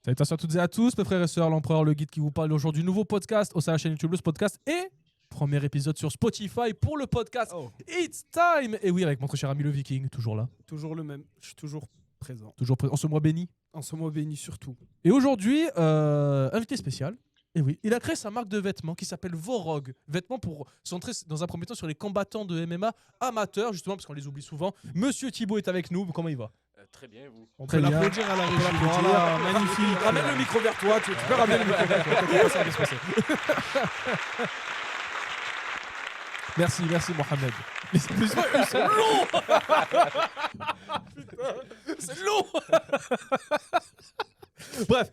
Salutations à toutes et à tous, mes frères et sœurs, l'empereur, le guide qui vous parle aujourd'hui. Nouveau podcast au sein de la chaîne YouTube, le podcast et premier épisode sur Spotify pour le podcast It's Time. Et oui, avec mon très cher ami le Viking, toujours là. Toujours le même, je suis toujours présent. Toujours présent en ce mois béni. En ce mois béni surtout. Et aujourd'hui, invité spécial. Et oui, il a créé sa marque de vêtements qui s'appelle Vorog. Vêtements pour centrer dans un premier temps sur les combattants de MMA amateurs, justement, parce qu'on les oublie souvent. Monsieur Thibaut est avec nous. Comment il va? Très bien, vous. On Très peut bien. l'applaudir à la régie. Voilà, Magnifique. Ramène le micro vers toi. Tu peux ramener le micro vers toi. T'inquiète pas, ça va bien se passer. Merci Mohamed. Mais ils sont longs. Putain, c'est long. Bref,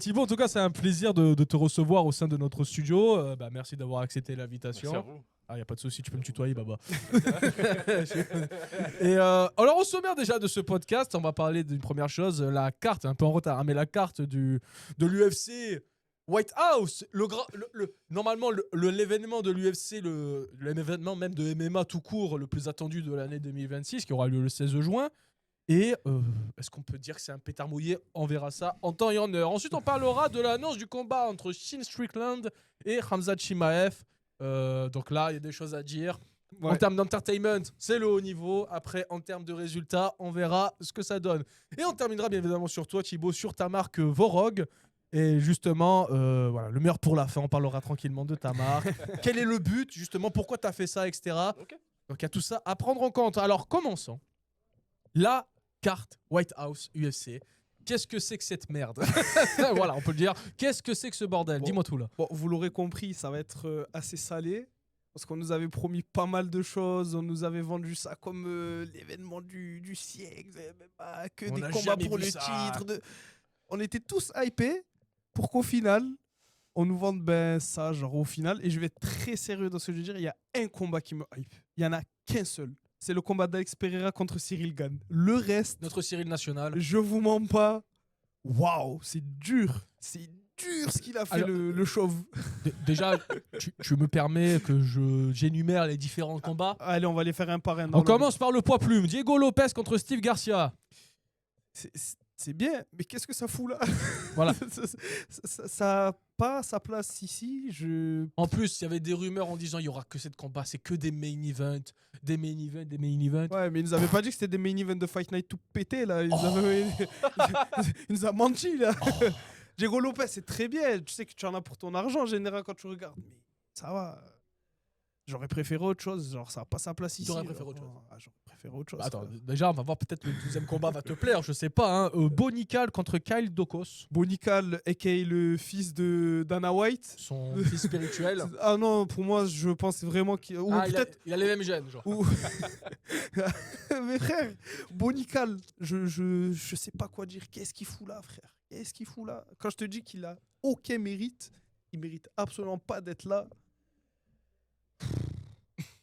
Thibaut, en tout cas, c'est un plaisir de te recevoir au sein de notre studio. Merci d'avoir accepté l'invitation. Merci à vous. Ah, il n'y a pas de souci, tu peux me tutoyer, Baba. Et alors, au sommaire déjà de ce podcast, on va parler d'une première chose, la carte, un peu en retard, hein, mais la carte de l'UFC White House. Normalement, l'événement de l'UFC, l'événement même de MMA tout court, le plus attendu de l'année 2026, qui aura lieu le 16 juin. Et est-ce qu'on peut dire que c'est un pétard mouillé? On verra ça en temps et en heure. Ensuite, on parlera de l'annonce du combat entre Sean Strickland et Khamzat Chimaev. Donc là, il y a des choses à dire. Ouais. En termes d'entertainment, c'est le haut niveau. Après, en termes de résultats, on verra ce que ça donne. Et on terminera bien évidemment sur toi, Thibaut, sur ta marque Vorog. Et justement, voilà, le meilleur pour la fin. On parlera tranquillement de ta marque. Quel est le but, justement? Pourquoi tu as fait ça, etc. Okay. Donc, il y a tout ça à prendre en compte. Alors, commençons. La carte White House UFC. Qu'est-ce que c'est que cette merde? Voilà, on peut le dire. Qu'est-ce que c'est que ce bordel? Dis-moi tout là. Bon, vous l'aurez compris, ça va être assez salé. Parce qu'on nous avait promis pas mal de choses. On nous avait vendu ça comme l'événement du siècle. Pas que des combats pour le titre. On était tous hypés pour qu'au final, on nous vende ça, genre au final. Et je vais être très sérieux dans ce que je veux dire. Il y a un combat qui me hype. Il n'y en a qu'un seul. C'est le combat d'Alex Pereira contre Cyril Gane. Le reste... Notre Cyril national. Je vous mens pas. Waouh, c'est dur. C'est dur ce qu'il a fait. Alors, le chauve. Déjà, tu me permets que j'énumère les différents combats. Allez, on va les faire un par un. On commence par le poids plume. Diego Lopez contre Steve Garcia. C'est bien, mais qu'est-ce que ça fout là? Voilà. Ça n'a pas sa place ici. En plus, il y avait des rumeurs en disant il n'y aura que 7 combats, c'est que des main events. Des main events. Ouais, mais ils nous avaient pas dit que c'était des main events de Fight Night tout pété là. Ils nous a menti là. Oh. Diego Lopez, c'est très bien. Tu sais que tu en as pour ton argent en général quand tu regardes. Mais ça va. J'aurais préféré autre chose, genre ça n'a pas sa place ici. J'aurais préféré autre chose. J'aurais préféré autre chose. Attends, déjà on va voir peut-être le deuxième combat va te plaire, je sais pas. Hein. Bonical contre Kyle Dokos. Bonical, aka le fils de Dana White. Son fils spirituel. Ah non, pour moi je pense vraiment qu'il... il a les mêmes gènes, genre. Mais frère, Bonical, je sais pas quoi dire. Qu'est-ce qu'il fout là, frère? Qu'est-ce qu'il fout là? Quand je te dis qu'il a aucun mérite, il mérite absolument pas d'être là.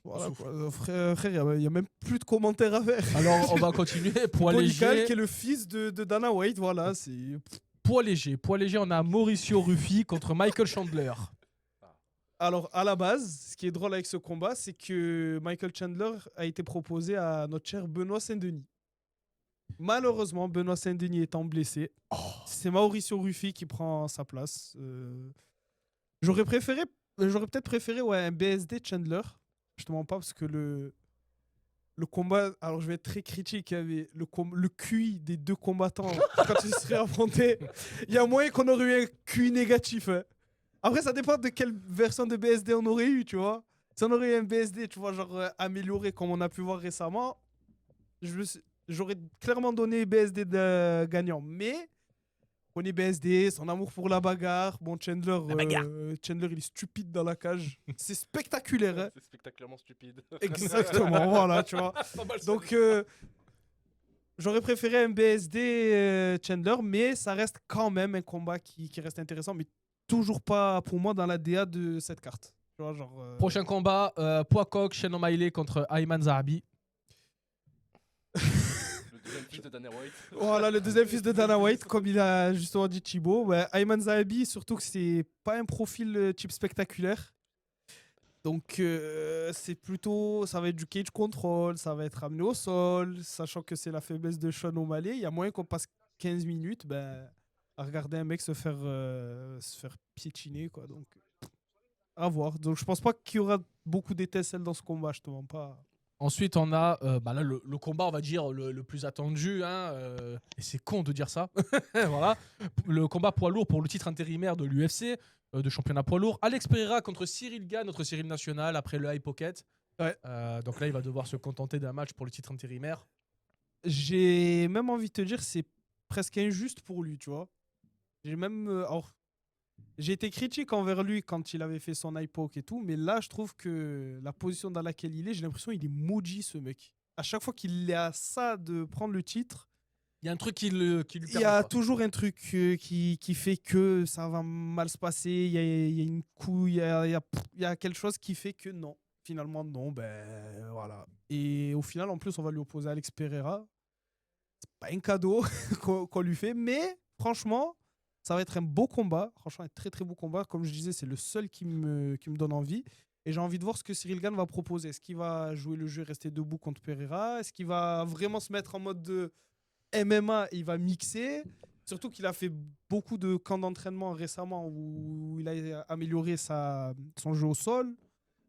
Voilà quoi. Frère, il n'y a même plus de commentaires à faire. Alors on va continuer. Poids léger. Qui est le fils de Dana White, voilà. C'est... Poids léger, on a Mauricio Ruffi contre Michael Chandler. Alors à la base, ce qui est drôle avec ce combat, c'est que Michael Chandler a été proposé à notre cher Benoît Saint-Denis. Malheureusement, Benoît Saint-Denis étant blessé, c'est Mauricio Ruffi qui prend sa place. J'aurais peut-être préféré un BSD Chandler. Je te mens pas parce que le combat, alors je vais être très critique, il y avait le QI des deux combattants quand ils seraient affrontés. Il y a moyen qu'on aurait eu un QI négatif. Hein. Après, ça dépend de quelle version de BSD on aurait eu, tu vois. Si on aurait eu un BSD, tu vois, genre amélioré comme on a pu voir récemment, j'aurais clairement donné BSD gagnant. Mais on est BSD, son amour pour la bagarre. Bon, Chandler, il est stupide dans la cage. C'est spectaculaire. Hein. C'est spectaculairement stupide. Exactement, voilà, tu vois. Donc, j'aurais préféré un BSD Chandler, mais ça reste quand même un combat qui reste intéressant, mais toujours pas, pour moi, dans la DA de cette carte. Tu vois, genre, Prochain combat, poids coq, Shannon O'Malley contre Ayman Zahabi. Fils de Dana White. Voilà, le deuxième fils de Dana White, comme il a justement dit Thibaut. Ayman Zahabi, surtout que c'est pas un profil type spectaculaire. Donc, c'est plutôt... Ça va être du cage control, ça va être ramené au sol, sachant que c'est la faiblesse de Sean O'Malley. Il y a moyen qu'on passe 15 minutes. à regarder un mec se faire piétiner, quoi. Donc, à voir. Donc, je pense pas qu'il y aura beaucoup d'étincelles dans ce combat, je te mens pas. Ensuite, on a là, le combat, on va dire, le plus attendu. Hein, et c'est con de dire ça. Voilà. Le combat poids lourd pour le titre intérimaire de l'UFC, de championnat poids lourd. Alex Pereira contre Cyril Gane, notre Cyril national, après le High Pocket. Ouais. Donc là, il va devoir se contenter d'un match pour le titre intérimaire. J'ai même envie de te dire, c'est presque injuste pour lui, tu vois. J'ai même. Alors, j'ai été critique envers lui quand il avait fait son iPoke et tout, mais là, je trouve que la position dans laquelle il est, j'ai l'impression qu'il est maudit, ce mec. À chaque fois qu'il est à ça de prendre le titre, Il y a un truc qui lui il y permet a pas. toujours un truc qui fait que ça va mal se passer. Il y a une couille, il y a quelque chose qui fait que non. Finalement, non, ben voilà. Et au final, en plus, on va lui opposer Alex Pereira. C'est pas un cadeau qu'on lui fait, mais franchement, ça va être un beau combat. Franchement, un très très beau combat. Comme je disais, c'est le seul qui me donne envie. Et j'ai envie de voir ce que Cyril Gane va proposer. Est-ce qu'il va jouer le jeu, rester debout contre Pereira? Est-ce qu'il va vraiment se mettre en mode de MMA et il va mixer? Surtout qu'il a fait beaucoup de camps d'entraînement récemment où il a amélioré son jeu au sol.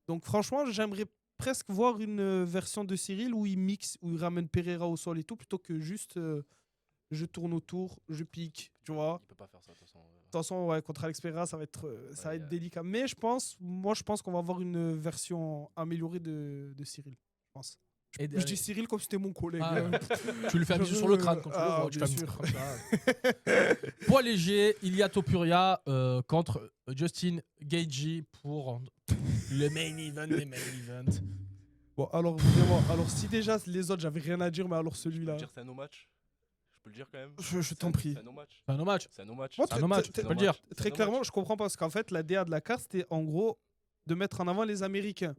Donc franchement, j'aimerais presque voir une version de Cyril où il mixe, où il ramène Pereira au sol et tout, plutôt que juste je tourne autour, je pique, tu vois. Il peut pas faire ça de toute façon. De toute façon, ouais, contre Alex Pereira, ça va être délicat. Mais je pense qu'on va avoir une version améliorée de Cyril, je pense. Et Je dis Cyril comme si c'était mon collègue. Ah, tu lui fais un bisou sur le crâne quand tu le vois. Tu bien fais un sûr. comme ça. Poids léger, Ilia Topuria contre Justin Gaethje pour le main event des main events. Bon, alors vraiment, alors si déjà les autres, j'avais rien à dire, mais alors Je peux celui-là, le dire, c'est un no-match. Je peux le dire quand même. je t'en prie. C'est un no-match. C'est un no match. C'est un no-match. Moi, C'est un no match, très- tu peux très- le dire. Très clairement, je comprends pas parce qu'en fait, la DA de la carte, c'était en gros de mettre en avant les Américains.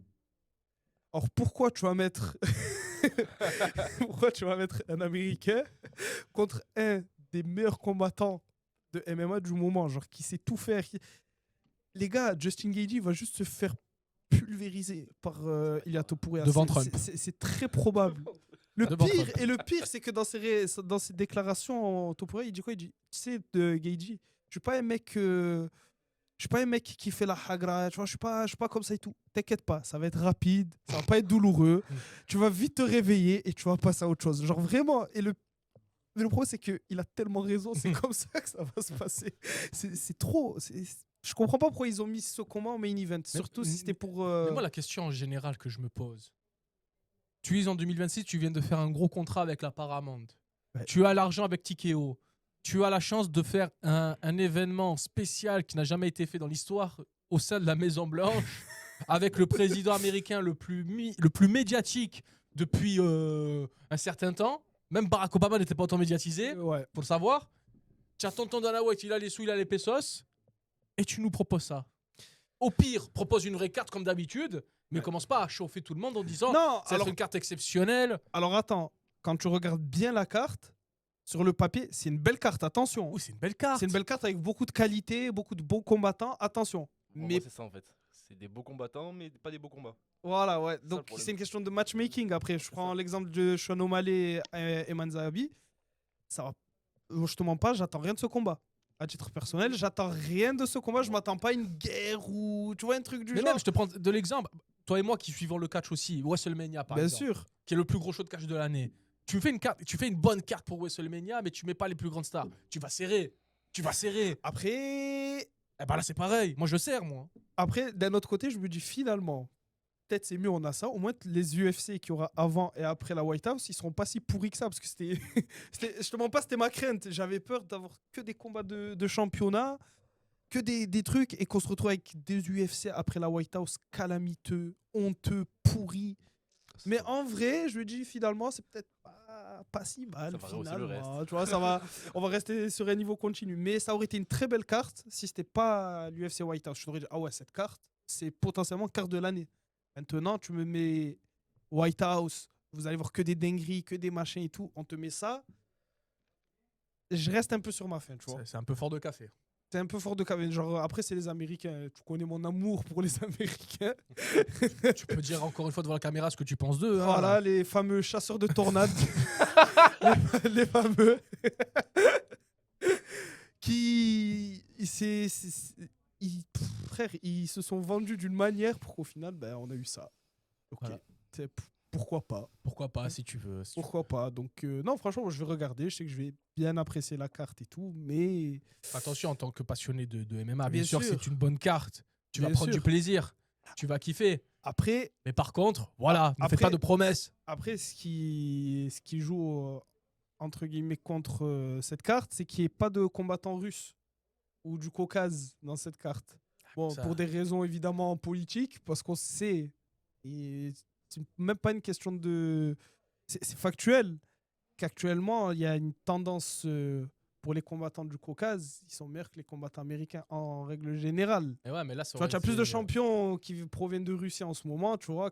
Alors pourquoi tu vas mettre un Américain contre un des meilleurs combattants de MMA du moment, genre qui sait tout faire. Les gars, Justin Gaethje va juste se faire pulvériser par Ilia Topuria. Devant C'est- Trump. c'est très probable. Devant Le pire, c'est que dans ses déclarations, Topuria, il dit quoi? Il dit, tu sais, de Gaethje, je suis pas un mec, je suis pas un mec qui fait la hagra, tu vois, je suis pas comme ça et tout. T'inquiète pas, ça va être rapide, ça va pas être douloureux. Tu vas vite te réveiller et tu vas passer à autre chose. Genre vraiment, mais le problème, c'est qu'il a tellement raison, c'est comme ça que ça va se passer. C'est trop. Je comprends pas pourquoi ils ont mis ce combat en main event, surtout si c'était pour. Mais moi, la question en général que je me pose, tu es en 2026, tu viens de faire un gros contrat avec la Paramount. Ouais. Tu as l'argent avec TKO. Tu as la chance de faire un événement spécial qui n'a jamais été fait dans l'histoire au sein de la Maison Blanche avec le président américain le plus médiatique depuis un certain temps. Même Barack Obama n'était pas autant médiatisé, Ouais. pour le savoir. Tu as tonton Dana White, il a les sous, il a les pesos. Et tu nous proposes ça. Au pire, propose une vraie carte comme d'habitude, mais commence pas à chauffer tout le monde en disant Non, ça va être une carte exceptionnelle. alors attends, quand tu regardes bien la carte, sur le papier, c'est une belle carte, attention. Oh, c'est une belle carte. C'est une belle carte avec beaucoup de qualité, beaucoup de bons combattants, attention. Bon, Mais c'est ça en fait. C'est des beaux combattants, mais pas des beaux combats. voilà, ouais. le Donc problème. c'est une question de matchmaking. Après, je prends ça. l'exemple de Sean O'Malley et Manzabi. Ça va. Je te mens pas, j'attends rien de ce combat. À titre personnel, j'attends rien de ce combat. Je m'attends pas à une guerre ou tu vois un truc du Mais genre. même, je te prends de l'exemple. Toi et moi qui suivons le catch aussi, WrestleMania par Bien exemple, sûr. qui est le plus gros show de catch de l'année. Tu me fais une carte, tu fais une bonne carte pour WrestleMania, mais tu mets pas les plus grandes stars. Tu vas serrer. Après, Eh ben là, c'est pareil. Moi, je serre, moi. Après, d'un autre côté, je me dis finalement, peut-être c'est mieux, on a ça. Au moins, les UFC qu'il y aura avant et après la White House, ils seront pas si pourris que ça. Parce que je te mens pas, c'était ma crainte. J'avais peur d'avoir que des combats de championnat, que des trucs, et qu'on se retrouve avec des UFC après la White House calamiteux, honteux, pourris. Mais en vrai, je me dis finalement, c'est peut-être pas si mal. Ça va rehausser le Finalement, tu vois, on va rester sur un niveau continu. Mais ça aurait été une très belle carte si c'était pas l'UFC White House. Je t'aurais dit, ah ouais, cette carte, c'est potentiellement carte de l'année. Maintenant, tu me mets White House, vous allez voir que des dingueries, que des machins et tout. On te met ça. Je reste un peu sur ma faim, tu vois. C'est un peu fort de café. C'est un peu fort de caverne. Genre, après, c'est les Américains. Tu connais mon amour pour les Américains. Tu peux dire encore une fois devant la caméra ce que tu penses d'eux. hein. Voilà, les fameux chasseurs de tornades. les fameux. Frère, ils se sont vendus d'une manière pour qu'au final, ben, on a eu ça. Ok. Voilà. Pourquoi pas? Pourquoi pas, si tu veux. Pourquoi pas? Donc, non, franchement, je vais regarder. Je sais que je vais bien apprécier la carte et tout, mais. Attention, en tant que passionné de MMA, bien Bien sûr, sûr. c'est une bonne carte. Tu vas Bien prendre sûr. du plaisir. Tu vas kiffer. Après, Mais par contre, voilà, ne faites Après- pas de promesses. Après, ce qui joue, entre guillemets, contre cette carte, c'est qu'il n'y ait pas de combattants russes ou du Caucase dans cette carte. Bon, Ça- pour des raisons évidemment politiques, parce qu'on sait, et c'est même pas une question de. C'est factuel qu'actuellement, il y a une tendance pour les combattants du Caucase, ils sont meilleurs que les combattants américains en règle générale. Et ouais, mais là, ça Tu vois, aurait tu as plus été- de champions qui proviennent de Russie en ce moment, tu vois.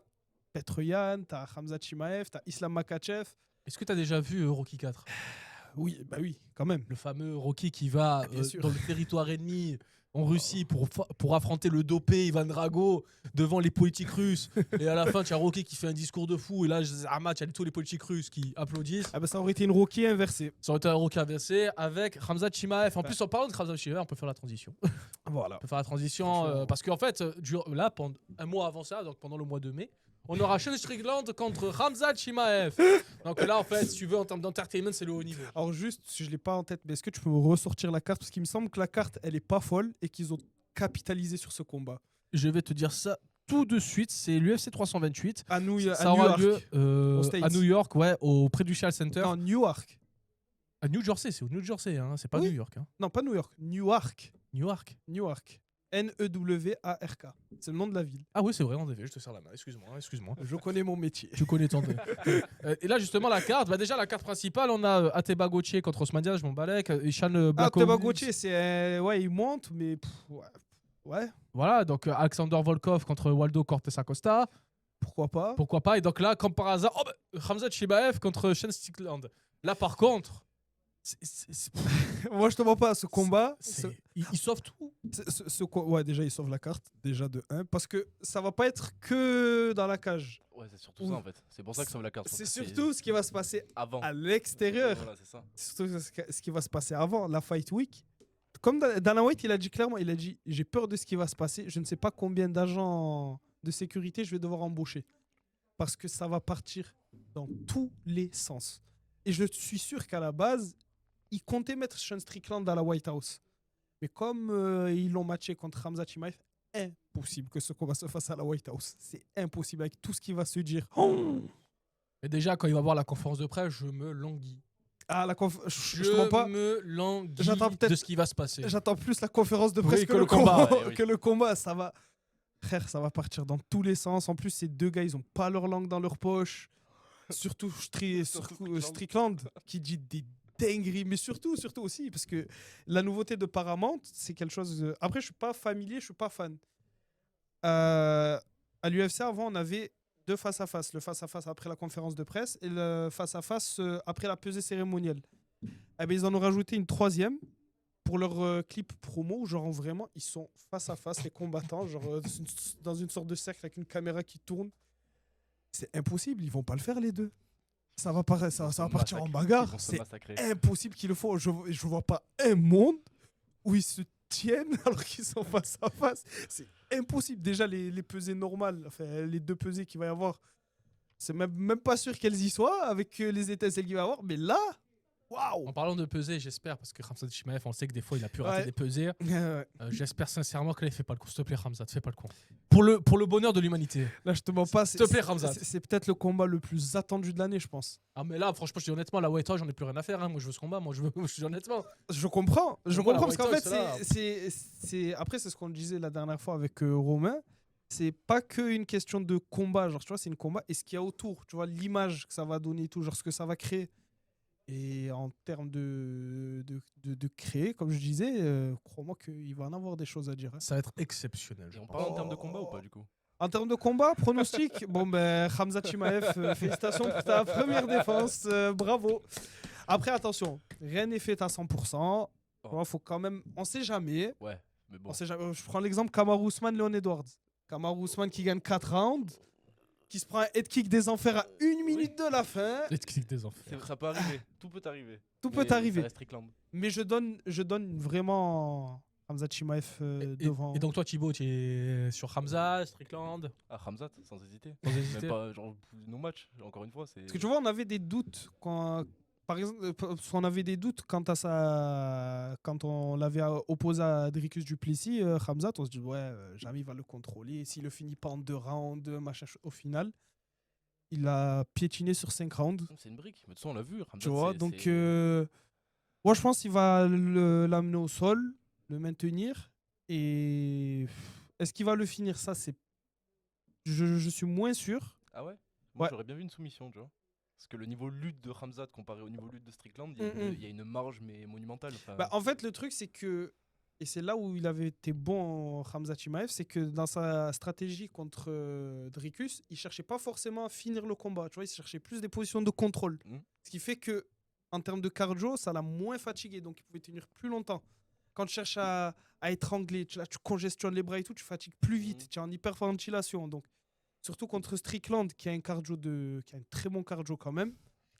Petroyan, tu as Khamzat Chimaev, tu as Islam Makhachev. Est-ce que tu as déjà vu Rocky 4? Oui, bah oui, quand même. Le fameux Rocky qui va Ah, bien sûr. dans le territoire ennemi en Russie pour affronter le dopé Ivan Drago devant les politiques russes. Et à la fin, tu as Rocky qui fait un discours de fou. Et là, un match, il y a tous les politiques russes qui applaudissent. Ah bah ça aurait été une Rocky inversée. Ça aurait été un Rocky inversé avec Khamzat Chimaev. En Ouais. plus, en parlant de Khamzat Chimaev, on peut faire la transition. Voilà. On peut faire la transition Franchement. parce qu'en fait, là, pendant un mois avant ça, donc pendant le mois de mai, on aura Sean Strickland contre Khamzat Chimaev. Donc là, en fait, si tu veux, en termes d'entertainment, c'est le haut niveau. Alors juste, si je l'ai pas en tête, mais est-ce que tu peux me ressortir la carte? Parce qu'il me semble que la carte, elle est pas folle et qu'ils ont capitalisé sur ce combat. Je vais te dire ça tout de suite. C'est l'UFC 328. À New, Ça aura lieu Aux States. à New York, ouais, au Prudential Center. Non, Newark. À New Jersey, c'est au New Jersey, hein, c'est pas Oui. New York. Hein. Non, pas New York. Newark. Newark. Newark. Newark. C'est le nom de la ville. Ah oui, c'est vrai, en effet, je te sers la main. Excuse-moi. Je connais mon métier. Tu connais ton. Et là, justement, la carte, bah déjà, la carte principale, on a Ateba Gauthier contre Osman Diaz, je m'en balèque. Ishan Ah, Blachowicz. Teba Gauthier, c'est. Ouais, il monte, mais. Ouais. Voilà, donc Alexander Volkov contre Waldo Cortés Acosta. Pourquoi pas? Pourquoi pas? Et donc là, comme par hasard, Khamzat Chimaev contre Sean Strickland. Là, par contre, Moi, je te vois pas. Ce combat. il sauve tout. Ouais, déjà, il sauve la carte. Déjà de 1. Parce que ça va pas être que dans la cage. Ouais, c'est surtout ça en fait. C'est pour ça que ça veut la carte. C'est parce que surtout ce qui va se passer avant. à l'extérieur. Voilà, c'est ça. C'est surtout ce qui va se passer avant la Fight Week. Comme Dana White, il a dit clairement, il a dit, j'ai peur de ce qui va se passer. Je ne sais pas combien d'agents de sécurité je vais devoir embaucher. Parce que ça va partir dans tous les sens. Et je suis sûr qu'à la base, ils comptaient mettre Sean Strickland à la White House. Mais comme ils l'ont matché contre Khamzat Chimaev, impossible que ce combat se fasse à la White House. C'est impossible avec tout ce qui va se dire. Et déjà, quand il va voir la conférence de presse, je me languis. Ah, Je je te mens pas. me languis J'attends peut-être- de ce qui va se passer. J'attends plus la conférence de presse Oui, que, que le le combat, combat. ouais, oui. Que le combat, ça va. Frère, ça va partir dans tous les sens. En plus, ces deux gars, ils ont pas leur langue dans leur poche. Surtout Strickland, qui dit des dingueries. Mais surtout aussi, parce que la nouveauté de Paramount, c'est quelque chose. Après, je suis pas familier, je suis pas fan. À l'UFC, avant, on avait deux face-à-face. Le face-à-face après la conférence de presse et le face-à-face après la pesée cérémonielle. Eh ben, ils en ont rajouté une troisième pour leur clip promo, où genre vraiment, ils sont face à face, les combattants, genre dans une sorte de cercle avec une caméra qui tourne. C'est impossible, ils vont pas le faire les deux. Ça va partir en bagarre. C'est impossible qu'ils le font. Je vois pas un monde où ils se tiennent alors qu'ils sont face à face. C'est impossible. Déjà, les pesées normales, enfin, les deux pesées qu'il va y avoir, c'est même pas sûr qu'elles y soient avec les étincelles qu'il va y avoir. Mais là, waouh! En parlant de peser, j'espère, parce que Khamzat Chimaev, on sait que des fois, il a pu rater Ouais. des pesées. Ouais. J'espère sincèrement que là, il fait pas le con. S'il te plaît, Khamzat, fais pas le con. Pour le bonheur de l'humanité. Là, je te mens pas. S'il te plaît, Khamzat. C'est peut-être le combat le plus attendu de l'année, je pense. Ah, mais là, franchement, je dis honnêtement, la White House, j'en ai plus rien à faire. Hein. Moi, je veux ce combat. Moi, je dis honnêtement. Je comprends. Je Voilà, comprends parce qu'en White fait, House, c'est après, c'est ce qu'on disait la dernière fois avec Romain. C'est pas qu'une question de combat. Genre, tu vois, c'est une combat et ce qu'il y a autour. Tu vois, l'image que ça va donner et tout, genre ce que ça va créer. Et en termes de créer, comme je disais, crois-moi qu'il va en avoir des choses à dire. Hein. Ça va être exceptionnel. Et je on pense. parle en termes de combat ou pas du coup? En termes de combat, pronostic, bon ben Khamzat Chimaev, félicitations pour ta première défense, bravo. Après attention, rien n'est fait à 100%. Il faut quand même, on sait jamais. Ouais, mais bon. On sait jamais. Je prends l'exemple Kamaru Usman, Leon Edwards. Kamaru Usman qui gagne 4 rounds. qui se prend un head kick des enfers à 1 minute de la fin. Les clics des enfers. Ça peut arriver, tout peut arriver. Tout Mais peut arriver. ça reste Strickland. Mais je donne vraiment Khamzat Chimaev devant. Et donc toi Thibaut, tu es sur Hamza, Strickland, Ah, Khamzat, sans hésiter. sans hésiter. Même pas, genre, nos matchs, encore une fois. Parce que tu vois, on avait des doutes par exemple, on avait des doutes quand on l'avait opposé à Dricus Duplessis, Khamzat, on se dit ouais, jamais il va le contrôler. S'il le finit pas en 2 rounds, machin, au final, il a piétiné sur 5 rounds. C'est une brique, mais de toute façon, on l'a vu. Khamzat, Tu vois, c'est- donc c'est- moi je pense qu'il va l'amener au sol, le maintenir. Et est-ce qu'il va le finir? Ça, je suis moins sûr. Ah ouais Moi, Ouais. j'aurais bien vu une soumission, tu vois. Parce que le niveau lutte de Khamzat comparé au niveau lutte de Strickland, il y a Mm, il y a une marge mais monumentale. Enfin, Bah, en fait, le truc, c'est que, et c'est là où il avait été bon, Khamzat Chimaev, c'est que dans sa stratégie contre Dricus, il cherchait pas forcément à finir le combat. Tu vois, il cherchait plus des positions de contrôle. Mhm. Ce qui fait que, en termes de cardio, ça l'a moins fatigué. Donc, il pouvait tenir plus longtemps. Quand tu cherches à étrangler, tu congestionnes les bras et tout, tu fatigues plus vite. Mhm. Tu es en hyperventilation. Donc, surtout contre Strickland, qui a un très bon cardio quand même.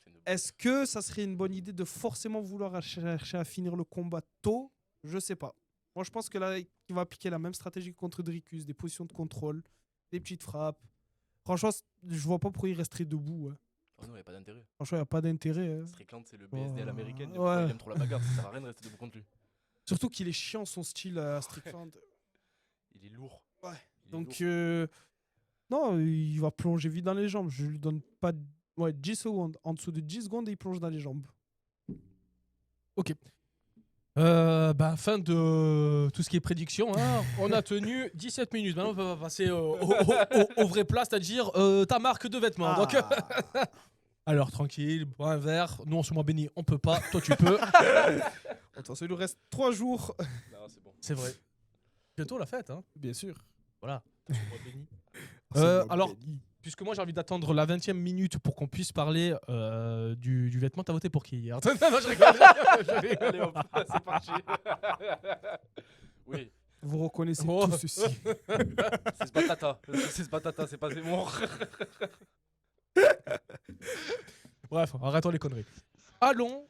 c'est une- Est-ce que ça serait une bonne idée de forcément vouloir chercher à finir le combat tôt? Je sais pas. Moi, je pense que là, il va appliquer la même stratégie que contre Dricus, des positions de contrôle, des petites frappes. Franchement, je vois pas pourquoi il resterait debout. Hein. Oh non, il n'y a pas d'intérêt. Franchement, il n'y a pas d'intérêt. Hein. Strickland, c'est le BSD à l'américaine. Ouais. Il aime trop la bagarre, ça sert à rien de rester debout contre lui. Surtout qu'il est chiant son style à Strickland. Il est lourd. Ouais. Il est Donc, lourd. non, il va plonger vite dans les jambes. Je lui donne pas 10 secondes. En dessous de 10 secondes, il plonge dans les jambes. Fin de tout ce qui est prédiction. Hein. On a tenu 17 minutes. Maintenant, on va passer au vrai plat, c'est-à-dire ta marque de vêtements. Donc, alors, tranquille, bois un verre. Nous, en ce mois béni, on peut pas. Toi, tu peux. Attends, il nous reste 3 jours. Non, c'est bon. C'est vrai. Bientôt la fête. Hein. Bien sûr. Voilà. Ce mois béni. C'est le alors, béni. puisque moi, j'ai envie d'attendre la 20e minute pour qu'on puisse parler du vêtement, t'as voté pour qui hier? Non, je rigole. Je rigole. Allez hop, c'est parti. Oui, Vous reconnaissez Oh. tout ceci. c'est Spatata. C'est Spatata, c'est pas Zemmour. Bref, arrêtons les conneries. Allons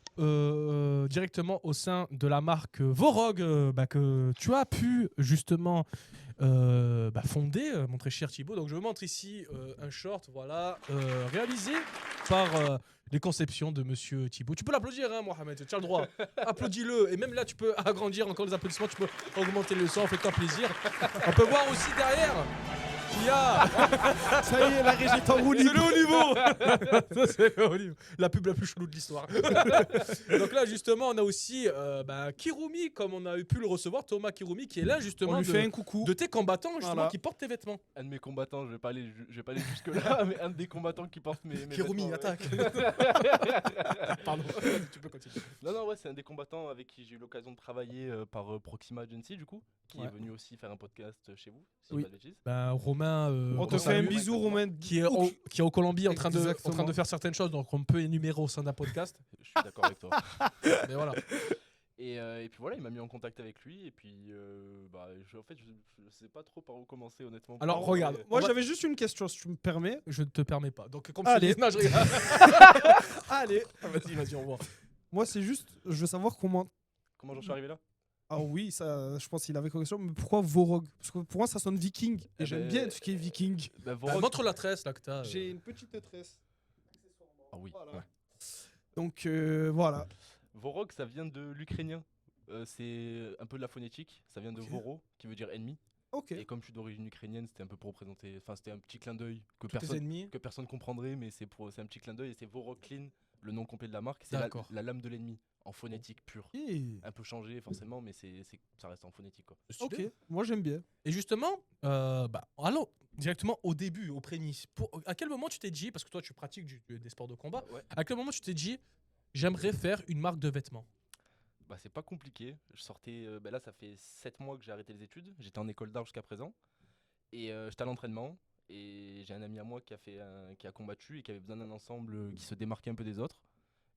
directement au sein de la marque Vorog que tu as pu justement fonder, mon très cher Thibaut. Donc je vous montre ici un short, voilà, réalisé par les conceptions de Monsieur Thibaut. Tu peux l'applaudir, hein, Mohamed, tu as le droit. Applaudis-le. Et même là, tu peux agrandir encore les applaudissements, tu peux augmenter le son, fais-toi plaisir. On peut voir aussi derrière. Il y a Ça y est, la régie est en roue c'est libre. le haut niveau. Ça, c'est le haut niveau. La pub la plus chelou de l'histoire. Donc là, justement, on a aussi Kirumi, comme on a pu le recevoir, Thomas Kirumi, qui est là On justement lui fait un coucou. de tes combattants justement Voilà. qui portent tes vêtements. Un de mes combattants, je vais pas aller jusque-là, mais un des combattants qui porte mes Kirumi, vêtements, ouais. attaque. Pardon, tu peux continuer. Non, ouais, c'est un des combattants avec qui j'ai eu l'occasion de travailler par Proxima Agency, du coup, qui Ouais. est venu aussi faire un podcast chez vous, si Oui. je dis pas de bêtises. Romain, On te on fait un salue, bisou, Romain. qui est au Colombie en train de Exactement. faire certaines choses, donc on peut énumérer au sein d'un podcast. Je suis d'accord avec toi. Mais voilà. Et puis voilà, il m'a mis en contact avec lui, et puis en fait, je sais pas trop par où commencer, honnêtement. Alors, Pour regarde, mais- Moi, On va- j'avais juste une question, si tu me permets. Je ne te permets pas. Donc comme Allez. je te dis, non, je rigole. Allez. Vas-y, on voit. Moi, c'est juste, je veux savoir comment. Comment j'en suis arrivé là? Ah oui, ça, je pense qu'il avait correction. Mais pourquoi Vorog? Parce que pour moi, ça sonne viking. Et Eh j'aime ben, bien tout ce qui est viking. Vorog- Montre la tresse là que t'as. J'ai une petite tresse. Ah oui, Voilà. ouais. Donc voilà. Vorog, ça vient de l'ukrainien. C'est un peu de la phonétique. Ça vient de Ok. Voro, qui veut dire ennemi. Ok. Et comme je suis d'origine ukrainienne, c'était un peu pour représenter. Enfin, c'était un petit clin d'œil Tous tes ennemis. que personne comprendrait, mais c'est un petit clin d'œil. Et c'est Voroklin, le nom complet de la marque. C'est D'accord. la lame de l'ennemi, en phonétique pure. Et- Un peu changé forcément, mais ça reste en phonétique, quoi. Ok, moi j'aime bien. Et justement, allons directement au début, aux prémices. À quel moment tu t'es dit, parce que toi tu pratiques des sports de combat, Ouais. à quel moment tu t'es dit, j'aimerais faire une marque de vêtements? Bah, c'est pas compliqué. Je sortais. Là, ça fait 7 mois que j'ai arrêté les études. J'étais en école d'art jusqu'à présent. Et j'étais à l'entraînement. Et j'ai un ami à moi qui a combattu et qui avait besoin d'un ensemble qui se démarquait un peu des autres.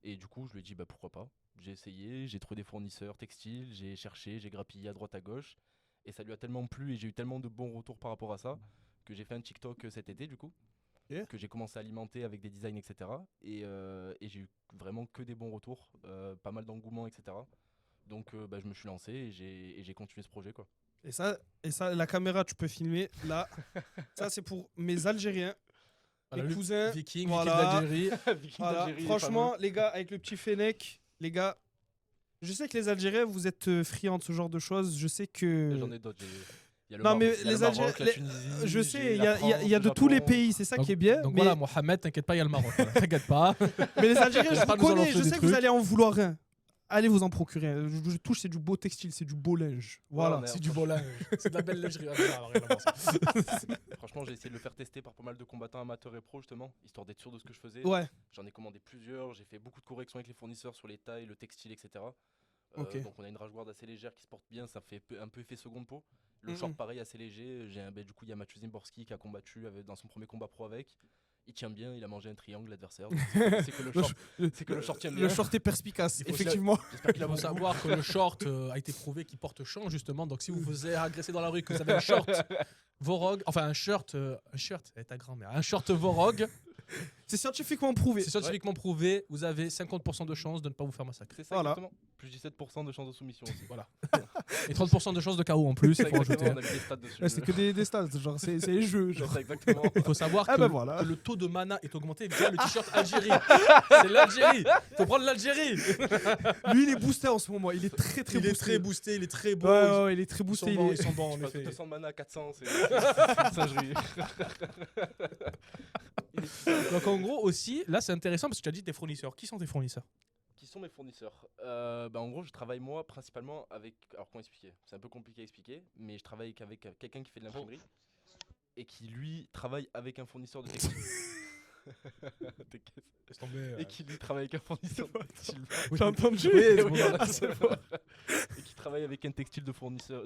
Et du coup, je lui ai dit bah, pourquoi pas. J'ai essayé, j'ai trouvé des fournisseurs textiles, j'ai cherché, j'ai grappillé à droite à gauche. Et ça lui a tellement plu et j'ai eu tellement de bons retours par rapport à ça que j'ai fait un TikTok cet été du coup. Ok. que j'ai commencé à alimenter avec des designs, etc. Et j'ai eu vraiment que des bons retours, pas mal d'engouement, etc. Donc bah, je me suis lancé et j'ai continué ce projet, quoi. Et ça, la caméra, tu peux filmer. Là, ça, c'est pour mes Algériens, Voilà, mes le cousins. Viking, voilà. Viking d'Algérie. Viking Voilà. d'Algérie, Franchement, les gars, avec le petit Fennec, les gars, je sais que les Algériens, vous êtes friands de ce genre de choses. Je sais que. j'en ai d'autres. Il y a le Non, Maroc, mais il y a les le Maroc, Algériens. la Tunisie, Je sais, j'ai il y la a, il y a- il y a France, de le tous les Japon. pays, c'est ça qui est Donc, bien. donc mais, voilà, Mohamed, t'inquiète pas, il y a le Maroc. Voilà, t'inquiète pas. mais les Algériens, je Laisse pas vous nous connais, annoncer je des sais que vous trucs. allez en vouloir un. Allez vous en procurer un. Je touche, c'est du beau textile, c'est du beau linge. Voilà. Ouais, C'est du beau linge. C'est de la belle lingerie. Ah, non, rien à voir, ça. Franchement, j'ai essayé de le faire tester par pas mal de combattants amateurs et pros, justement, histoire d'être sûr de ce que je faisais. Ouais. J'en ai commandé plusieurs, j'ai fait beaucoup de corrections avec les fournisseurs sur les tailles, le textile, etc. Ok. Donc on a une rage-guard assez légère qui se porte bien, ça fait un peu effet seconde peau. Le Mhm. short pareil assez léger, du coup il y a Mathieu Zimborski qui a combattu dans son premier combat pro avec. Il tient bien, il a mangé un triangle l'adversaire. Donc c'est que le short, c'est que le short tient bien. Le short est perspicace, Il faut effectivement. J'espère qu'il Il a faut bon goût. savoir que le short a été prouvé qu'il porte chance, justement. Donc si vous vous êtes agressé dans la rue, que vous avez un short Vorog, enfin un shirt, ta grand-mère, un short Vorog, C'est scientifiquement prouvé. c'est scientifiquement prouvé, vous avez 50% de chances de ne pas vous faire massacrer. C'est ça Voilà. exactement. Plus 17% de chance de soumission aussi. Voilà. Et 30% de chances de KO en plus, il faut rajouter. Exactement, on a mis des stats dessus. Ouais, c'est que des stats, genre c'est les jeux. C'est Genre. ça exactement. Il faut savoir Ah que, bah voilà. que le taux de mana est augmenté via le t-shirt Algérie. C'est l'Algérie. Faut prendre l'Algérie. Lui, il est boosté en ce moment. Il est très très Il est boosté. très boosté, il est très beau. Ouais, ouais, il est très Ils boosté. sont bons, il est- ils sont bons, en Je passe de effet. 200 de mana à 400, c'est une singerie. Donc en gros aussi, là c'est intéressant parce que tu as dit tes fournisseurs. Qui sont tes fournisseurs? Qui sont mes fournisseurs? En gros, je travaille moi principalement avec. Alors, comment expliquer? C'est un peu compliqué à expliquer, mais je travaille avec quelqu'un qui fait de l'imprimerie et qui lui travaille avec un fournisseur de textile. T'inquiète. Laisse tomber. Et qui lui travaille avec un fournisseur de textile. J'ai entendu. Oui, c'est Oui, bon. voilà, c'est bon. Et qui travaille avec un textile de fournisseur,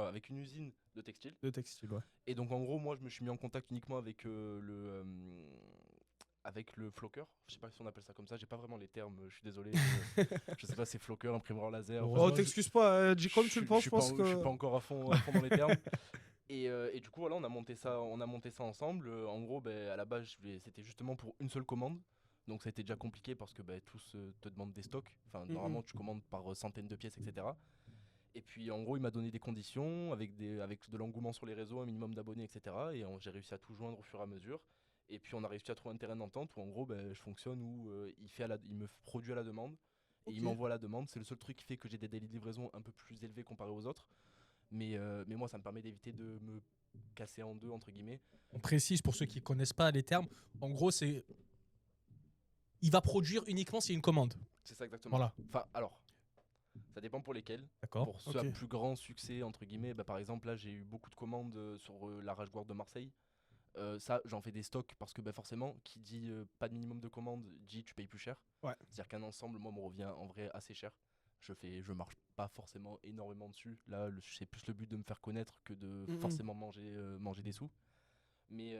avec une usine de textile. Le textile, ouais. Et donc en gros, moi, je me suis mis en contact uniquement avec avec le floqueur. Je sais pas si on appelle ça comme ça. J'ai pas vraiment les termes. Je suis désolé. Je sais pas, c'est floqueur, imprimeur laser. Oh, enfin, Oh, t'excuses pas, dis comme tu le penses, je pense Je suis que. pas encore à fond dans les termes. Et du coup, voilà, on a monté ça ensemble. En gros, à la base, c'était justement pour une seule commande. Donc ça a été déjà compliqué parce que tous te demandent des stocks. Enfin, normalement, tu commandes par centaines de pièces, etc. Et puis, en gros, il m'a donné des conditions avec de l'engouement sur les réseaux, un minimum d'abonnés, etc. Et j'ai réussi à tout joindre au fur et à mesure. Et puis, on a réussi à trouver un terrain d'entente où, en gros, je fonctionne où il me produit à la demande. Et il Ok. m'envoie à la demande. C'est le seul truc qui fait que j'ai des délais de livraison un peu plus élevés comparé aux autres. Mais moi, ça me permet d'éviter de me casser en deux, entre guillemets. On précise pour ceux qui connaissent pas les termes. En gros, c'est. Il va produire uniquement s'il y a une commande. C'est ça exactement. Voilà. Enfin, alors, ça dépend pour lesquels. D'accord. Pour ceux à ok. plus grand succès, entre guillemets, par exemple, là, j'ai eu beaucoup de commandes sur la Rage Guard de Marseille. Ça, j'en fais des stocks parce que forcément, qui dit pas de minimum de commandes, dit tu payes plus cher. Ouais. C'est-à-dire qu'un ensemble, moi, me revient en vrai assez cher. Je marche pas forcément énormément dessus. Là, c'est plus le but de me faire connaître que de forcément manger des sous. Mais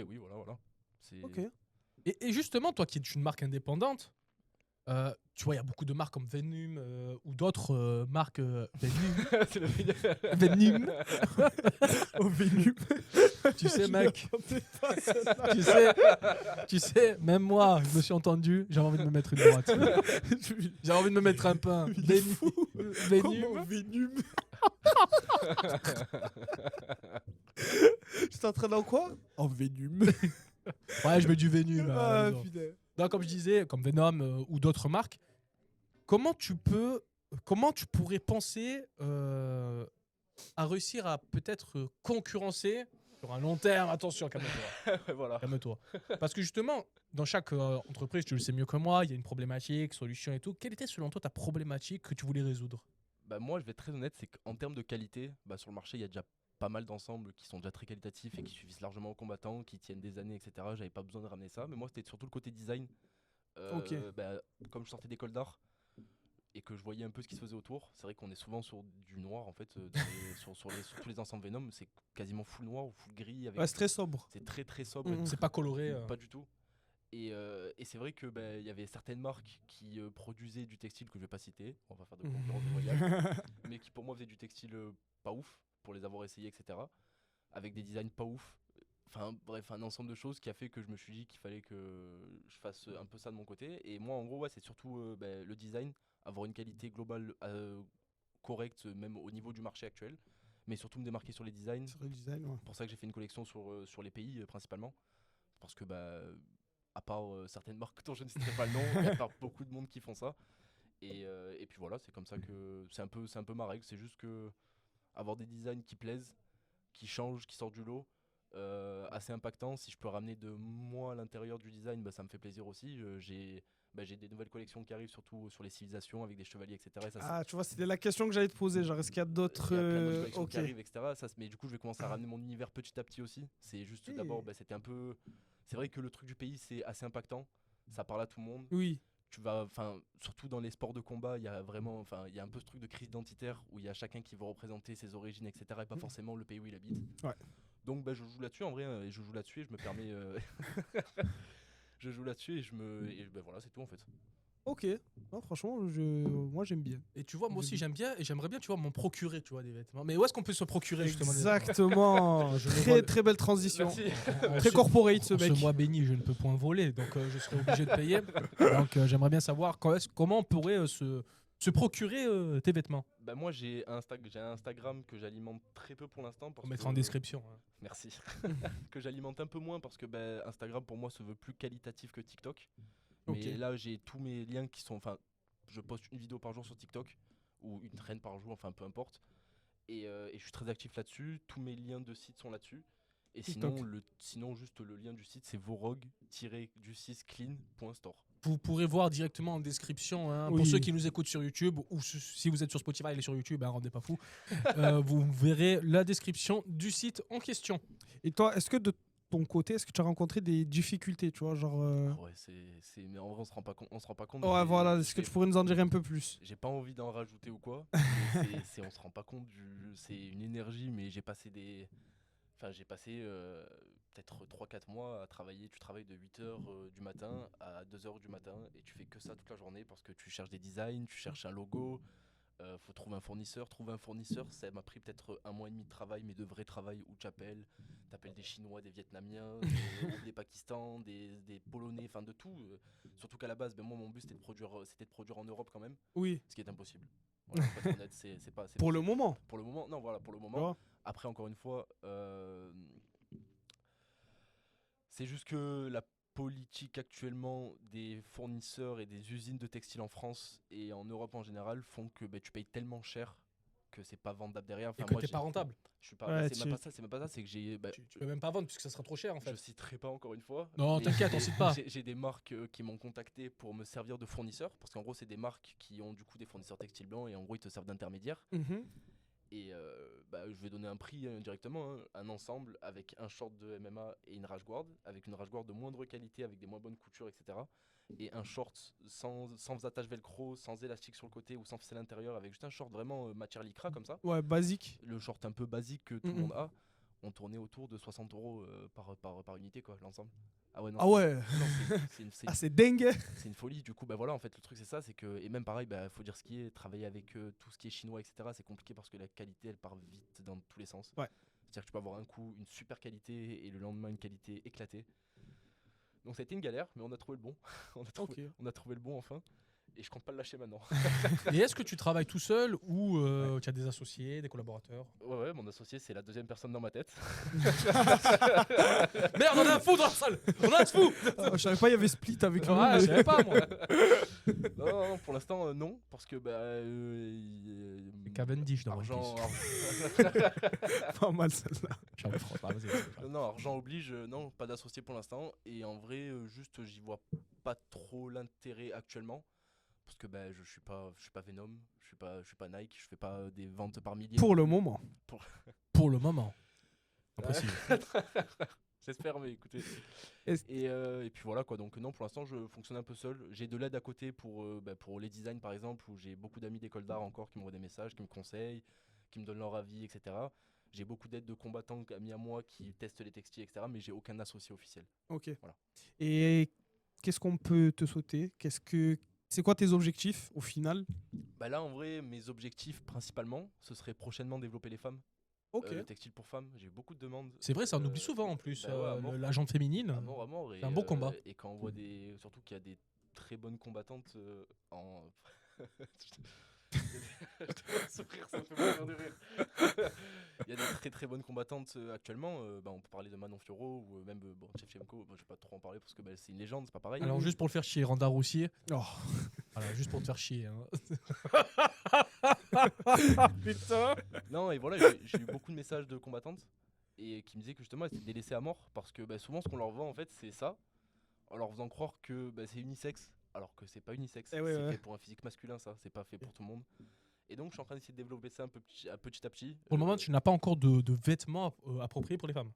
oui, voilà. C'est Ok. Et justement, toi qui es une marque indépendante, tu vois, il y a beaucoup de marques comme Venom ou d'autres marques. Venom. c'est le Venom. Au Vénum. Tu sais, mec. m'attendais pas à celle-là. Tu sais, même moi, je me suis entendu, j'avais envie de me mettre une droite. J'avais envie de me mettre un pain. Il est fou. Venom. Comment Vénum? J'étais en train d'en quoi? En Vénum. Ouais, je mets du Venom. Ah, genre. putain. Donc, comme je disais, comme Venom ou d'autres marques, comment tu pourrais penser à réussir à peut-être concurrencer sur un long terme? Attention, calme-toi. voilà. Calme-toi. Parce que justement, dans chaque entreprise, tu le sais mieux que moi, il y a une problématique, solution et tout. Quelle était selon toi ta problématique que tu voulais résoudre? Moi, je vais être très honnête, c'est qu'en termes de qualité, sur le marché, il y a déjà pas mal d'ensembles qui sont déjà très qualitatifs et qui suffisent largement aux combattants, qui tiennent des années, etc. J'avais pas besoin de ramener ça, mais moi, c'était surtout le côté design. Ok. Comme je sortais d'école d'art et que je voyais un peu ce qui se faisait autour, c'est vrai qu'on est souvent sur du noir en fait, sur tous les ensembles Venom, c'est quasiment full noir ou full gris. Avec Ouais, c'est très sobre. c'est très très sobre, Mhm. C'est pas coloré. pas du tout. Et c'est vrai que il y avait certaines marques qui produisaient du textile que je vais pas citer, on va faire de concurrence déloyale, mais qui pour moi faisaient du textile pas ouf pour les avoir essayés, etc. Avec des designs pas ouf. Enfin bref, un ensemble de choses qui a fait que je me suis dit qu'il fallait que je fasse un peu ça de mon côté. Et moi, en gros, ouais, c'est surtout le design, avoir une qualité globale correcte, même au niveau du marché actuel, mais surtout me démarquer sur les designs. Sur le design, ouais. C'est pour ça que j'ai fait une collection sur les pays principalement. Parce que, à part certaines marques dont je ne citerai pas le nom, il y a pas beaucoup de monde qui font ça. Et puis voilà, c'est comme ça que c'est un peu ma règle. C'est juste que avoir des designs qui plaisent, qui changent, qui sortent du lot, assez impactant. Si je peux ramener de moi à l'intérieur du design, ça me fait plaisir aussi. J'ai des nouvelles collections qui arrivent, surtout sur les civilisations avec des chevaliers, etc. Et ça, Ah, tu vois, c'était la question que j'allais te poser. Genre, est-ce qu'il y a d'autres. il y a plein d'autres collections Ok. qui arrivent, etc. Mais du coup, je vais commencer à ramener mon univers petit à petit aussi. C'est juste Ok. d'abord, c'était un peu. C'est vrai que le truc du pays, c'est assez impactant. Ça parle à tout le monde. Oui. Tu vas, enfin, surtout dans les sports de combat, il y a vraiment, enfin, il y a un peu ce truc de crise identitaire où il y a chacun qui veut représenter ses origines, etc. Et pas forcément le pays où il habite. Ouais. Donc, je joue là-dessus en vrai, et je joue là-dessus et je me permets. Je joue là-dessus et voilà, c'est tout en fait. Ok. Non, franchement, moi, j'aime bien. Et tu vois, moi aussi j'aime bien et j'aimerais bien, tu vois, m'en procurer, tu vois, des vêtements. Mais où est-ce qu'on peut se procurer justement des vêtements? Exactement. Je me Très, vois- très belle transition. Merci. Très corporate, ce En mec. ce mois béni, je ne peux point voler, donc je serai obligé de payer. Donc j'aimerais bien savoir comment on pourrait se procurer tes vêtements. Moi, j'ai un Instagram que j'alimente très peu pour l'instant. On mettra en description. Hein. Merci. Que j'alimente un peu moins parce que Instagram pour moi se veut plus qualitatif que TikTok. Ok. Mais là j'ai tous mes liens qui sont, enfin, je poste une vidéo par jour sur TikTok ou une traîne par jour, enfin peu importe. Et je suis très actif là-dessus. Tous mes liens de site sont là-dessus. Et TikTok. sinon juste le lien du site c'est vorog-du6clean.store. Vous pourrez voir directement en description, hein, Oui. pour ceux qui nous écoutent sur YouTube, ou si vous êtes sur Spotify, il est sur YouTube, hein, rendez pas fou. Vous verrez la description du site en question. Et toi, est-ce que de ton côté, est-ce que tu as rencontré des difficultés, tu vois, genre. Ouais, mais en vrai on se rend pas compte. Ouais, voilà. Est-ce que tu pourrais nous en dire un peu plus? J'ai pas envie d'en rajouter ou quoi. On se rend pas compte c'est une énergie, mais j'ai passé peut-être 3-4 mois à travailler. Tu travailles de 8h du matin à 2h du matin et tu fais que ça toute la journée parce que tu cherches des designs, tu cherches un logo, faut trouver un fournisseur. Trouver un fournisseur, ça m'a pris peut-être 1 mois et demi de travail, mais de vrai travail où t'appelles des Chinois, des Vietnamiens, des Pakistans, des Polonais, enfin de tout. Surtout qu'à la base, moi mon but c'était de produire en Europe quand même, Oui. ce qui est impossible. Voilà, pour être honnête, c'est pas Pour le possible. moment. Pour le moment, non, voilà, pour le Tu moment. vois. Après, encore une fois, c'est juste que la politique actuellement des fournisseurs et des usines de textiles en France et en Europe en général font que tu payes tellement cher que c'est pas vendable derrière. Et que t'es pas rentable. Je suis pas. Ouais, C'est même pas ça. C'est même pas ça. C'est que j'ai. Tu peux même pas vendre puisque ça sera trop cher en fait. Je citerai pas encore une fois. Non, mais t'inquiète, on cite pas. J'ai des marques qui m'ont contacté pour me servir de fournisseur parce qu'en gros c'est des marques qui ont du coup des fournisseurs textiles blancs et en gros ils te servent d'intermédiaire. Mhm. Et je vais donner un prix directement, hein, un ensemble avec un short de MMA et une rage guard, avec une rage guard de moindre qualité, avec des moins bonnes coutures, etc. Et un short sans attache velcro, sans élastique sur le côté ou sans ficelle intérieure, avec juste un short vraiment matière lycra comme ça. Ouais, basique. Le short un peu basique que tout le Mhm. monde a, on tournait autour de 60€ par unité, quoi, l'ensemble. Ah ouais, non, Ah ouais. non, c'est Ah, c'est dingue. c'est une folie. Du coup, voilà, en fait, le truc c'est ça, c'est que, et même pareil, faut dire ce qui est, travailler avec tout ce qui est chinois, etc. C'est compliqué parce que la qualité, elle part vite dans tous les sens. Ouais. C'est-à-dire que tu peux avoir un coup une super qualité et le lendemain une qualité éclatée. Donc ça a été une galère, mais on a trouvé le bon. Ok. On a trouvé le bon enfin. Et je compte pas le lâcher maintenant. Et est-ce que tu travailles tout seul ou tu as des associés, des collaborateurs? Ouais, mon associé, c'est la deuxième personne dans ma tête. Merde, on a un fou dans la salle. On a un fou. Ah, je savais pas, il y avait split avec lui. Ouais, je savais pas moi. Non, pour l'instant, non. Parce que, Cavendish dans argent, Pas mal celle-là. non, argent oblige, non, pas d'associé pour l'instant. Et en vrai, juste, j'y vois pas trop l'intérêt actuellement. Parce que je suis pas Venom, je suis pas Nike, je fais pas des ventes par milliers. Pour le moment. Pour le moment. Impossible. J'espère, mais écoutez. Est-ce- Et puis voilà quoi, donc non, pour l'instant je fonctionne un peu seul. J'ai de l'aide à côté pour les designs par exemple, où j'ai beaucoup d'amis d'école d'art encore qui m'envoient des messages, qui me conseillent, qui me donnent leur avis, etc. J'ai beaucoup d'aide de combattants amis à moi qui testent les textiles, etc. Mais j'ai aucun associé officiel. Ok. Voilà. Et qu'est-ce qu'on peut te souhaiter? C'est quoi tes objectifs au final? Là en vrai, mes objectifs principalement, ce serait prochainement développer les femmes. Ok. Le textile pour femmes, j'ai eu beaucoup de demandes. C'est vrai, ça on oublie souvent en plus. Bah ouais, à mort. La jante féminine. À mort, à mort. C'est un beau combat. Et quand on voit surtout qu'il y a des très bonnes combattantes en. Je te vois sourire, ça me fait mourir de rire. Il y a des très très bonnes combattantes actuellement. On peut parler de Manon Fiorot ou même Shevchenko. Je vais pas trop en parler parce que c'est une légende, c'est pas pareil. Alors juste pour le faire chier, Randa Roussier. Oh. Voilà, juste pour te faire chier. Hein. Putain. Non, et voilà, j'ai eu beaucoup de messages de combattantes et qui me disaient que justement elles étaient délaissées à mort parce que souvent ce qu'on leur vend en fait c'est ça, en leur faisant croire que c'est unisexe alors que c'est pas unisexe. Eh ouais, c'est ouais. fait pour un physique masculin, ça, c'est pas fait pour tout le monde. Et donc je suis en train d'essayer de développer ça un peu petit à petit. Pour le moment, tu n'as pas encore de vêtements appropriés pour les femmes.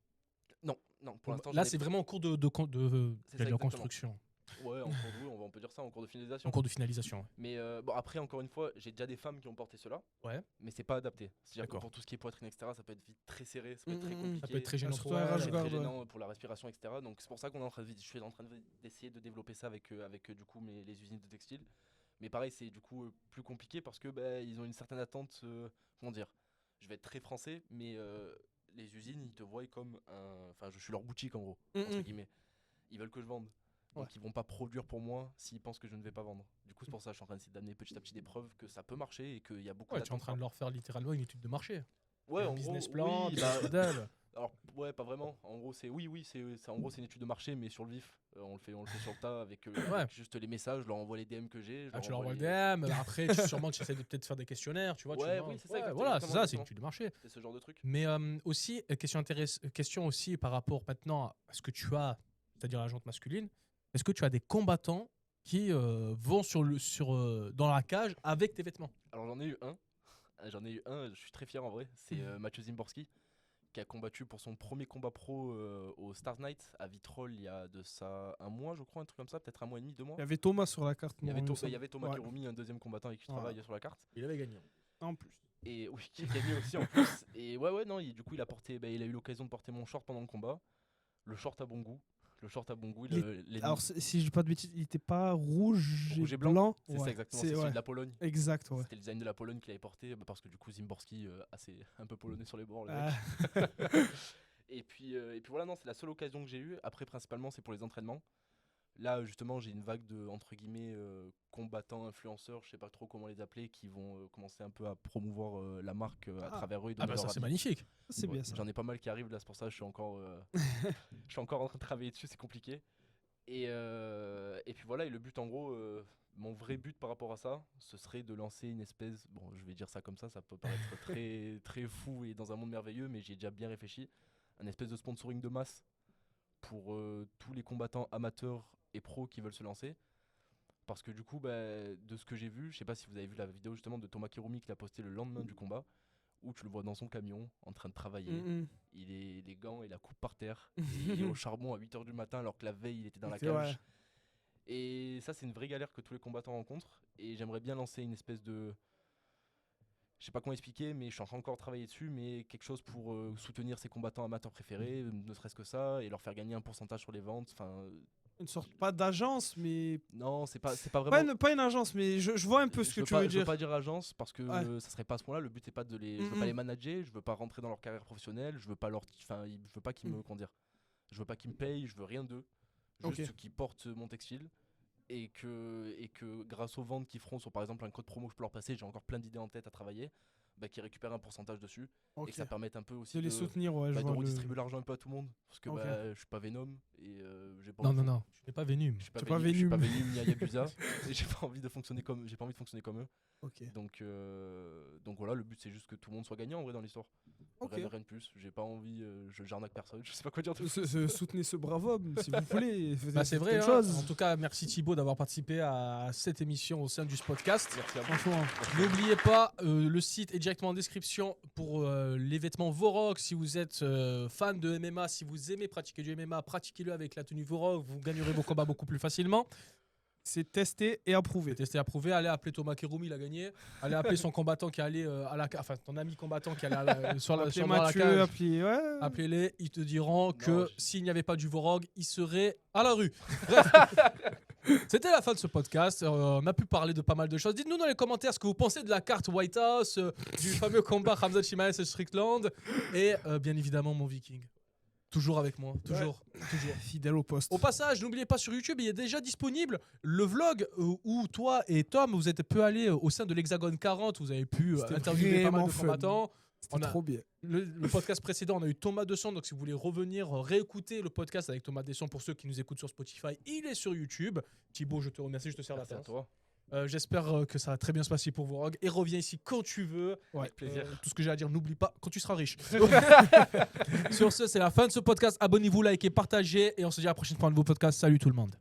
Non, pour l'instant. Là, j'en ai c'est pas. vraiment en cours de C'est ça, exactement. construction, Ouais, en cours de, on peut dire ça, en cours de finalisation. en cours de finalisation. Mais après, encore une fois, j'ai déjà des femmes qui ont porté cela. Ouais. Mais c'est pas adapté. C'est-à-dire que D'accord. pour tout ce qui est poitrine, etc., ça peut être vite très serré, ça peut être très Mhm. compliqué. Ça peut être très gênant surtout pour un elle. rage C'est garde, très ouais. gênant pour la respiration, etc. Donc c'est pour ça qu'on est en train je suis en train d'essayer de développer ça avec du coup les usines de textile. Mais pareil, c'est du coup plus compliqué parce que ils ont une certaine attente. Comment dire, je vais être très français, mais les usines ils te voient comme enfin je suis leur boutique en gros, entre guillemets. Ils veulent que je vende. Donc Ouais. ils vont pas produire pour moi s'ils pensent que je ne vais pas vendre. Du coup c'est pour ça que je suis en train d'essayer d'amener petit à petit des preuves que ça peut marcher et qu'il y a beaucoup Ouais, tu es en d'attentes. train de leur faire littéralement une étude de marché. Ouais, un en business gros, plan, oui, des bah, modèles. alors ouais, pas vraiment. En gros, c'est en gros c'est une étude de marché, mais sur le vif. On le fait sur le tas avec, avec juste les messages. Je leur envoie les DM que j'ai. Tu leur envoies le DM, après sûrement tu essaies de peut-être faire des questionnaires, tu vois. Ouais, tu vois. oui, c'est ça, Voilà, c'est exactement, ça, c'est une exactement. étude de marché. C'est ce genre de truc. Mais aussi, question aussi par rapport maintenant à ce que tu as, c'est-à-dire la jante masculine, est-ce que tu as des combattants qui vont dans la cage avec tes vêtements? Alors j'en ai eu un. Je suis très fier en vrai. C'est Mathieu Zimborski qui a combattu pour son premier combat pro au Stars Night à Vitrolles il y a de ça un mois, je crois, un truc comme ça, peut-être un mois et demi, 2 mois. Il y avait Thomas sur la carte. Il y avait, me il semble. y avait Thomas Ouais. Kirumi, un deuxième combattant avec qui je Voilà. travaille sur la carte. Il avait gagné. En plus. Et oui, qui a gagné aussi en plus. Et ouais, non, du coup, il a eu l'occasion de porter mon short pendant le combat. Le short à bon goût. Alors, si je dis pas de bêtises, il était pas rouge et blanc. C'est ça, Ouais. exactement. C'est celui de la Pologne. Exact, ouais. C'était le design de la Pologne qu'il avait porté parce que du coup, Zimborski, un peu polonais sur les bords, le Ah. mec. Et puis voilà, non, c'est la seule occasion que j'ai eue. Après, principalement, c'est pour les entraînements. Là, justement, j'ai une vague de, entre guillemets, combattants, influenceurs, je sais pas trop comment les appeler, qui vont commencer un peu à promouvoir la marque à travers eux. Et Ah bah donner ça leur c'est avis. magnifique. C'est Ouais, bien ça. J'en ai pas mal qui arrivent là, c'est pour ça que je suis encore, je suis encore en train de travailler dessus, c'est compliqué. Et puis voilà, et le but en gros, mon vrai but par rapport à ça, ce serait de lancer une espèce, bon je vais dire ça comme ça peut paraître très, très fou et dans un monde merveilleux, mais j'y ai déjà bien réfléchi, un espèce de sponsoring de masse pour tous les combattants amateurs et pros qui veulent se lancer. Parce que du coup, de ce que j'ai vu, je sais pas si vous avez vu la vidéo justement de Thomas Kirumi qui l'a posté le lendemain du combat, où tu le vois dans son camion en train de travailler. Il est les gants et la coupe par terre. Il est au charbon à 8h du matin alors que la veille il était dans la C'est cage. vrai. Et ça c'est une vraie galère que tous les combattants rencontrent. Et j'aimerais bien lancer une espèce de... Je sais pas comment expliquer, mais je suis en train encore de travailler dessus, mais quelque chose pour soutenir ses combattants amateurs préférés, ne serait-ce que ça, et leur faire gagner un pourcentage sur les ventes. Enfin, Une sorte, pas d'agence, mais. non, c'est pas vraiment... Pas une agence, mais je vois un peu ce que tu veux Je veux dire. pas dire agence parce que Ouais. ça serait pas à ce point-là. Le but c'est pas de les, je veux pas les manager, je veux pas rentrer dans leur carrière professionnelle, je veux pas je veux pas qu'ils me, comment dire, je veux pas qu'ils me payent, je veux rien d'eux, juste Ok. qu'ils portent mon textile et que grâce aux ventes qu'ils feront sur par exemple un code promo que je peux leur passer, j'ai encore plein d'idées en tête à travailler, qu'ils récupèrent un pourcentage dessus et Ok. que ça permette un peu aussi De les soutenir, ouais. je de vois le- redistribuer l'argent un peu à tout le monde parce que Ok. je suis pas Venom et j'ai pas Non, envie- non, tu n'es pas Vénum. je suis pas T'es pas Venom, je suis pas Venom. Venom ni Hayabusa et j'ai pas envie de fonctionner comme Ok. donc voilà, le but c'est juste que tout le monde soit gagnant en vrai dans l'histoire. Ok. Rien de plus. J'ai pas envie, j'arnaque personne, je sais pas quoi dire de plus. Soutenez ce brave homme, si vous voulez. Bah, c'est vrai. quelque Hein. chose. En tout cas, merci Thibaut d'avoir participé à cette émission au sein du podcast. Merci à vous. Franchement. N'oubliez pas, le site est directement en description pour les vêtements Vorog. Si vous êtes fan de MMA, si vous aimez pratiquer du MMA, pratiquez-le avec la tenue Vorog. Vous gagnerez vos combats beaucoup plus facilement. C'est testé et approuvé. Testé, approuvé. Allez appeler Thomas Kirumi, il a gagné. Allez appeler son combattant qui est allé à la cage. Enfin, ton ami combattant qui est allé sur la Appelez cage. Mathieu, appelez. Ouais. Appelez-les, ils te diront que Non, s'il n'y avait pas du Vorog, il serait à la rue. C'était la fin de ce podcast. On a pu parler de pas mal de choses. Dites-nous dans les commentaires ce que vous pensez de la carte White House, du fameux combat Khamzat Chimaev et Strickland, et bien évidemment mon Viking. Toujours avec moi, toujours. Fidèle au poste. Au passage, n'oubliez pas sur YouTube, il est déjà disponible le vlog où toi et Tom, vous êtes peu allés au sein de l'Hexagone 40, vous avez pu C'était interviewer pas mal vraiment de fun. combattants. C'était trop bien. Le podcast précédent, on a eu Thomas Descent, donc si vous voulez revenir réécouter le podcast avec Thomas Descent, pour ceux qui nous écoutent sur Spotify, il est sur YouTube. Thibaut, je te remercie, je te sers la Merci à pince. toi. J'espère que ça va très bien se passer pour vous, Rogue. Et reviens ici quand tu veux. Avec plaisir. Tout ce que j'ai à dire, n'oublie pas quand tu seras riche. Sur ce, c'est la fin de ce podcast. Abonnez-vous, likez, partagez. Et on se dit à la prochaine fois pour un nouveau podcast. Salut tout le monde.